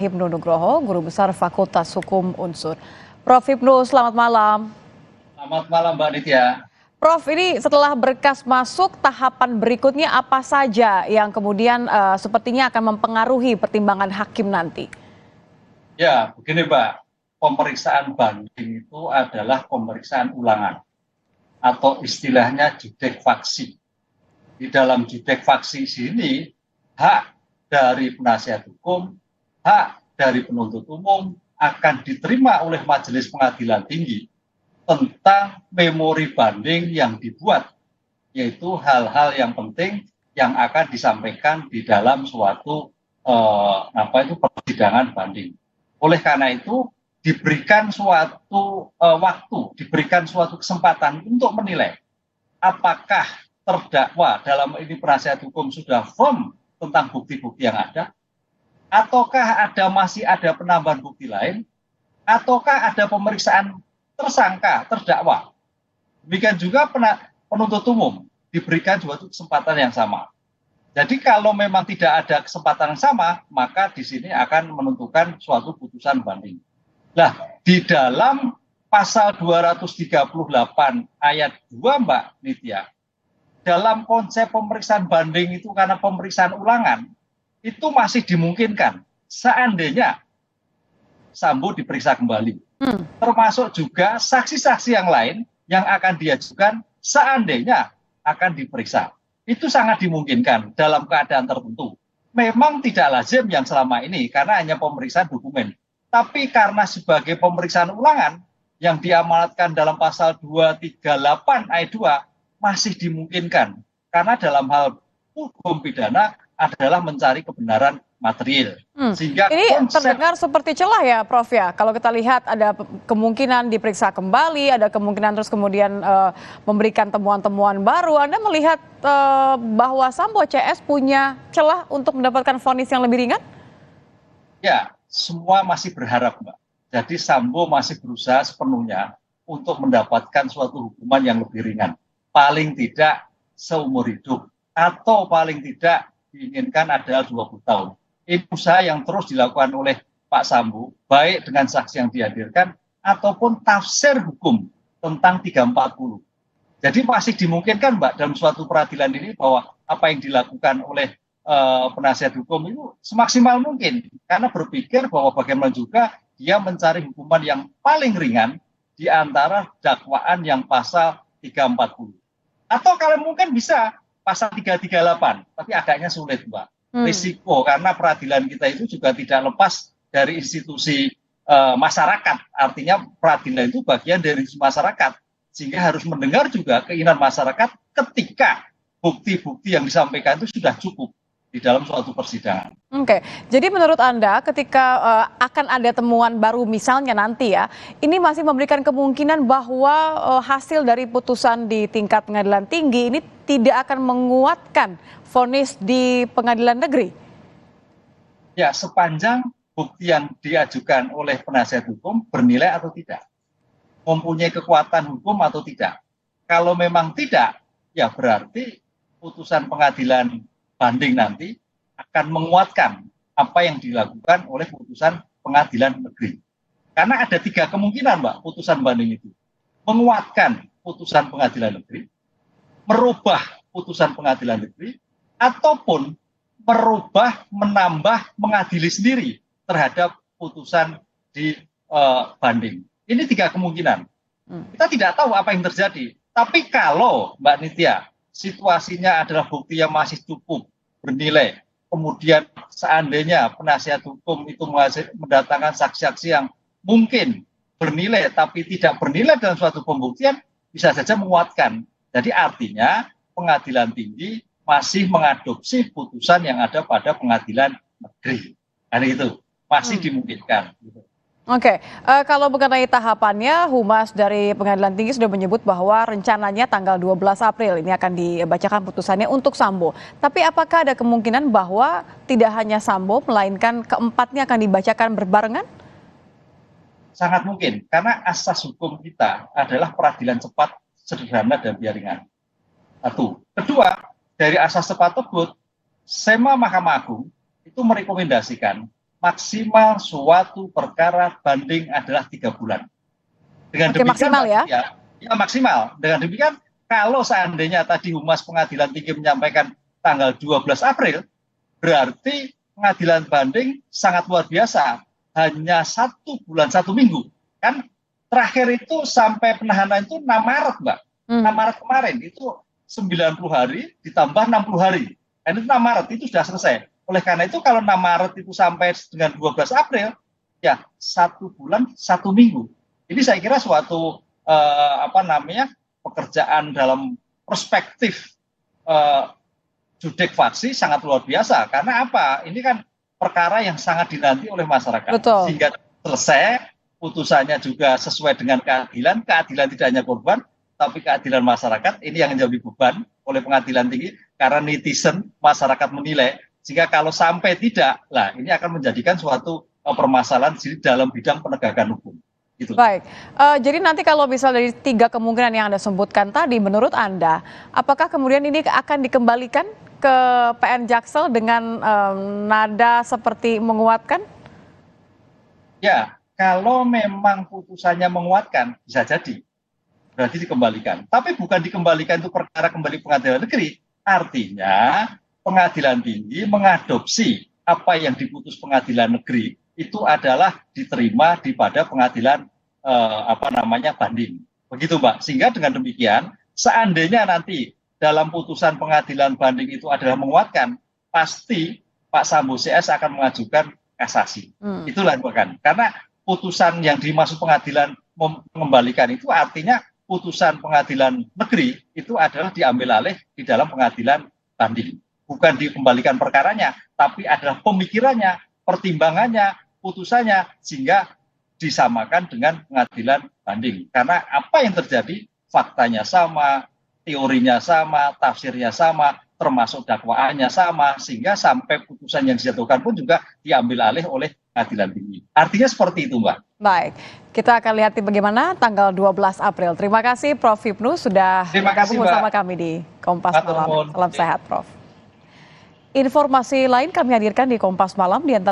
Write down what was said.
Hipnu Nugroho, Guru Besar Fakultas Hukum Unsur. Prof. Hipnu, selamat malam. Selamat malam Mbak Nitya. Prof, ini setelah berkas masuk, tahapan berikutnya apa saja yang kemudian sepertinya akan mempengaruhi pertimbangan hakim nanti? Ya, begini Mbak, pemeriksaan banding itu adalah pemeriksaan ulangan atau istilahnya judek faksi. Di dalam judek faksi sini, hak dari penasihat hukum, hak dari penuntut umum akan diterima oleh Majelis Pengadilan Tinggi tentang memori banding yang dibuat, yaitu hal-hal yang penting yang akan disampaikan di dalam suatu persidangan banding. Oleh karena itu diberikan suatu waktu, diberikan suatu kesempatan untuk menilai apakah terdakwa dalam ini penasihat hukum sudah firm tentang bukti-bukti yang ada, ataukah masih ada penambahan bukti lain, ataukah ada pemeriksaan tersangka, terdakwa. Demikian juga penuntut umum diberikan suatu kesempatan yang sama. Jadi kalau memang tidak ada kesempatan yang sama, maka di sini akan menentukan suatu putusan banding. Nah, di dalam pasal 238 ayat 2 Mbak Nitya, dalam konsep pemeriksaan banding itu karena pemeriksaan ulangan, itu masih dimungkinkan seandainya Sambo diperiksa kembali. Termasuk juga saksi-saksi yang lain yang akan diajukan seandainya akan diperiksa. Itu sangat dimungkinkan dalam keadaan tertentu. Memang tidak lazim yang selama ini karena hanya pemeriksaan dokumen. Tapi karena sebagai pemeriksaan ulangan yang diamanatkan dalam pasal 238 ayat 2 masih dimungkinkan. Karena dalam hal hukum pidana adalah mencari kebenaran material. Sehingga ini terdengar seperti celah ya Prof ya. Kalau kita lihat ada kemungkinan diperiksa kembali, ada kemungkinan terus kemudian memberikan temuan-temuan baru. Anda melihat bahwa Sambo CS punya celah untuk mendapatkan vonis yang lebih ringan? Ya, semua masih berharap Mbak. Jadi Sambo masih berusaha sepenuhnya untuk mendapatkan suatu hukuman yang lebih ringan. Paling tidak seumur hidup atau paling tidak diinginkan adalah 20 tahun. Ini usaha yang terus dilakukan oleh Pak Sambo, baik dengan saksi yang dihadirkan ataupun tafsir hukum tentang 340. Jadi masih dimungkinkan Mbak dalam suatu peradilan ini bahwa apa yang dilakukan oleh penasihat hukum itu semaksimal mungkin. Karena berpikir bahwa bagaimana juga dia mencari hukuman yang paling ringan di antara dakwaan yang pasal 340. Atau kalau mungkin bisa pasal 338, tapi agaknya sulit Mbak. Risiko karena peradilan kita itu juga tidak lepas dari institusi masyarakat. Artinya peradilan itu bagian dari masyarakat, sehingga harus mendengar juga keinginan masyarakat ketika bukti-bukti yang disampaikan itu sudah cukup di dalam suatu persidangan. Oke, jadi menurut Anda ketika akan ada temuan baru misalnya nanti ya, ini masih memberikan kemungkinan bahwa hasil dari putusan di tingkat pengadilan tinggi ini tidak akan menguatkan vonis di pengadilan negeri? Ya, sepanjang bukti yang diajukan oleh penasihat hukum bernilai atau tidak, mempunyai kekuatan hukum atau tidak. Kalau memang tidak, ya berarti putusan pengadilan banding nanti akan menguatkan apa yang dilakukan oleh putusan pengadilan negeri. Karena ada 3 kemungkinan Mbak putusan banding itu. Menguatkan putusan pengadilan negeri, merubah putusan pengadilan negeri, ataupun merubah, menambah, mengadili sendiri terhadap putusan di banding. Ini 3 kemungkinan. Kita tidak tahu apa yang terjadi. Tapi kalau Mbak Nitya, situasinya adalah bukti yang masih cukup bernilai, kemudian seandainya penasihat hukum itu mendatangkan saksi-saksi yang mungkin bernilai tapi tidak bernilai dalam suatu pembuktian, bisa saja menguatkan. Jadi artinya pengadilan tinggi masih mengadopsi putusan yang ada pada pengadilan negeri. Dan itu masih dimungkinkan. Oke, kalau mengenai tahapannya, Humas dari Pengadilan Tinggi sudah menyebut bahwa rencananya tanggal 12 April ini akan dibacakan putusannya untuk Sambo. Tapi apakah ada kemungkinan bahwa tidak hanya Sambo, melainkan keempatnya akan dibacakan berbarengan? Sangat mungkin, karena asas hukum kita adalah peradilan cepat, sederhana, dan biar ringan. Satu. Kedua, dari asas cepat tersebut, SEMA Mahkamah Agung itu merekomendasikan maksimal suatu perkara banding adalah 3 bulan. Dengan Oke, demikian, maksimal ya? ya maksimal. Dengan demikian, kalau seandainya tadi Humas Pengadilan Tinggi menyampaikan tanggal 12 April, berarti pengadilan banding sangat luar biasa. Hanya 1 bulan 1 minggu. Kan terakhir itu sampai penahanan itu 6 Maret, Mbak. 6 Maret kemarin itu 90 hari ditambah 60 hari. Dan itu 6 Maret itu sudah selesai. Oleh karena itu kalau 6 Maret itu sampai dengan 12 April, ya 1 bulan 1 minggu. Ini saya kira suatu pekerjaan dalam perspektif judek faksi sangat luar biasa. Karena apa? Ini kan perkara yang sangat dinanti oleh masyarakat. Betul. Sehingga selesai, putusannya juga sesuai dengan keadilan. Keadilan tidak hanya korban, tapi keadilan masyarakat. Ini yang menjadi beban oleh pengadilan tinggi. Karena netizen, masyarakat menilai. Sehingga kalau sampai tidak, lah ini akan menjadikan suatu permasalahan dalam bidang penegakan hukum. Gitu. Baik, jadi nanti kalau misal dari 3 kemungkinan yang Anda sebutkan tadi, menurut Anda, apakah kemudian ini akan dikembalikan ke PN Jaksel dengan nada seperti menguatkan? Ya, kalau memang putusannya menguatkan, bisa jadi. Berarti dikembalikan. Tapi bukan dikembalikan itu perkara kembali pengadilan negeri. Artinya, pengadilan tinggi mengadopsi apa yang diputus pengadilan negeri itu adalah diterima di pada pengadilan banding. Begitu, Mbak. Sehingga dengan demikian, seandainya nanti dalam putusan pengadilan banding itu adalah menguatkan, pasti Pak Sambo CS akan mengajukan kasasi. Itulah bukan. Karena putusan yang dimaksud pengadilan mengembalikan itu artinya putusan pengadilan negeri itu adalah diambil alih di dalam pengadilan banding. Bukan dikembalikan perkaranya, tapi adalah pemikirannya, pertimbangannya, putusannya, sehingga disamakan dengan pengadilan banding. Karena apa yang terjadi, faktanya sama, teorinya sama, tafsirnya sama, termasuk dakwaannya sama, sehingga sampai putusan yang dijatuhkan pun juga diambil alih oleh pengadilan tinggi. Artinya seperti itu, Mbak. Baik, kita akan lihat bagaimana tanggal 12 April. Terima kasih Prof. Hipnu sudah bergabung bersama kami di Kompas Malam. Salam sehat, Prof. Informasi lain kami hadirkan di Kompas Malam di antara